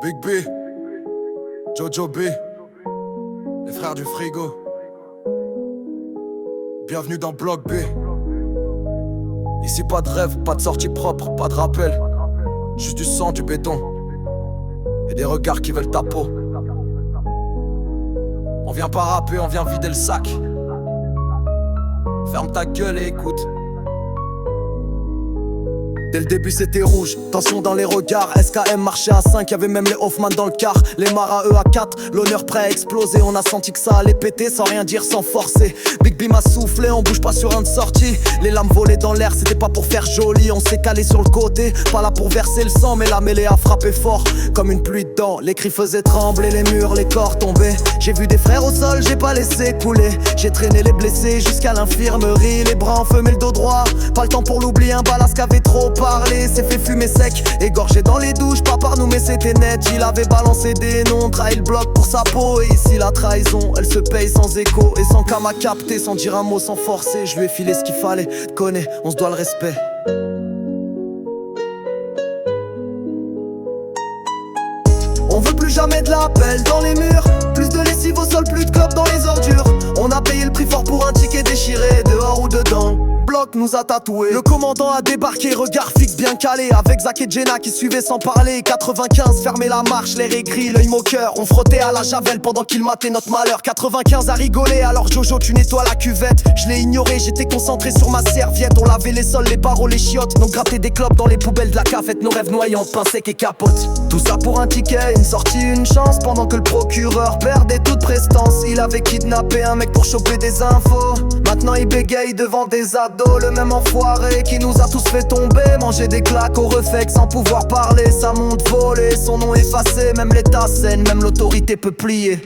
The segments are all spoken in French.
Big B, Jojo B, les frères du frigo. Bienvenue dans Bloc B. Ici pas de rêve, pas de sortie propre, pas de rappel. Juste du sang, du béton et des regards qui veulent ta peau. On vient pas rapper, on vient vider le sac. Ferme ta gueule et écoute. Dès le début c'était rouge, tension dans les regards. SKM marchait à 5, y'avait même les Hoffman dans le car. Les Mara eux à 4, l'honneur prêt à exploser. On a senti que ça allait péter sans rien dire, sans forcer. Big B m'a soufflé, on bouge pas sur un de sortie. Les lames volaient dans l'air, c'était pas pour faire joli. On s'est calé sur le côté, pas là pour verser le sang. Mais la mêlée a frappé fort, comme une pluie de dents. Les cris faisaient trembler les murs, les corps tombaient. J'ai vu des frères au sol, j'ai pas laissé couler. J'ai traîné les blessés jusqu'à l'infirmerie. Les bras en feu mais le dos droit, pas le temps pour l'oubli. Un balasque avait trop parlé, s'est fait fumer sec, égorgé dans les douches, pas par nous mais c'était net. Il avait balancé des noms, trahi le bloc pour sa peau. Et ici la trahison, elle se paye sans écho. Et sans qu'à m'a capté, sans dire un mot, sans forcer. Je lui ai filé ce qu'il fallait, connais, on se doit le respect. On veut plus jamais de l'appel dans les murs. Plus de lessive au sol, plus de clopes dans les ordures. On a payé le prix fort pour un ticket déchiré, dehors ou dedans. Bloc nous a tatoué. Le commandant a débarqué, regard fixe bien calé. Avec Zach et Jenna qui suivaient sans parler. 95, fermé la marche, l'air aigri, l'œil moqueur. On frottait à la javel pendant qu'il matait notre malheur. 95 a rigolé, alors Jojo tu nettoies la cuvette. Je l'ai ignoré, j'étais concentré sur ma serviette. On lavait les sols, les barreaux, les chiottes. On grattait des clopes dans les poubelles de la cafette. Nos rêves noyants, pain sec et capote. Tout ça pour un ticket, une sortie, une chance. Pendant que le procureur perdait toute prestance. Il avait kidnappé un mec pour choper des infos. Maintenant il bégaye devant des ados. Le même enfoiré qui nous a tous fait tomber. Manger des claques au reflex sans pouvoir parler. Sa montre volée, son nom effacé. Même l'état saine, même l'autorité peut plier.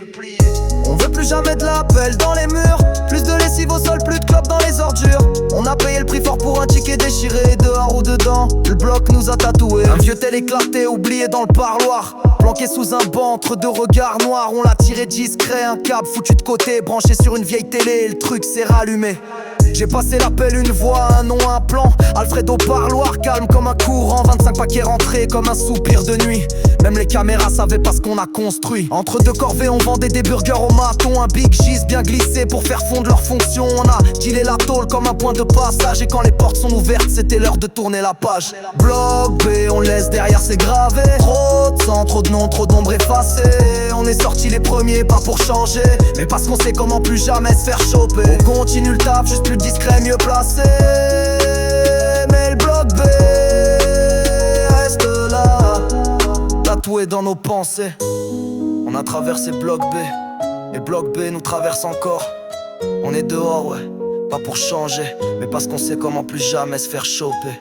On veut plus jamais de l'appel dans les murs. Plus de lessive au sol, plus de clopes dans les ordures. On a payé le prix fort pour un ticket déchiré, dehors ou dedans. Le bloc nous a tatoué. Un vieux tel éclaté, oublié dans le parloir. Planqué sous un banc entre deux regards noirs. On l'a tiré discret, un câble foutu de côté. Branché sur une vieille télé, le truc s'est rallumé. J'ai passé l'appel, une voix, un nom, un plan. Alfred au parloir, calme comme un courant. 25 paquets rentrés comme un soupir de nuit. Même les caméras savaient pas ce qu'on a construit. Entre deux corvées on vendait des burgers au maton. Un Big G's bien glissé pour faire fondre leur fonction. On a dealé la tôle comme un point de passage. Et quand les portes sont ouvertes c'était l'heure de tourner la page. Bloc B, on laisse derrière c'est gravé. Trop de sang, trop de noms, trop d'ombres effacées. On est sortis les premiers, pas pour changer, mais parce qu'on sait comment plus jamais se faire choper. On continue le taf, juste plus discret, mieux placé. Mais le bloc B reste là, tatoué dans nos pensées. On a traversé bloc B, et bloc B nous traverse encore. On est dehors, ouais, pas pour changer, mais parce qu'on sait comment plus jamais se faire choper.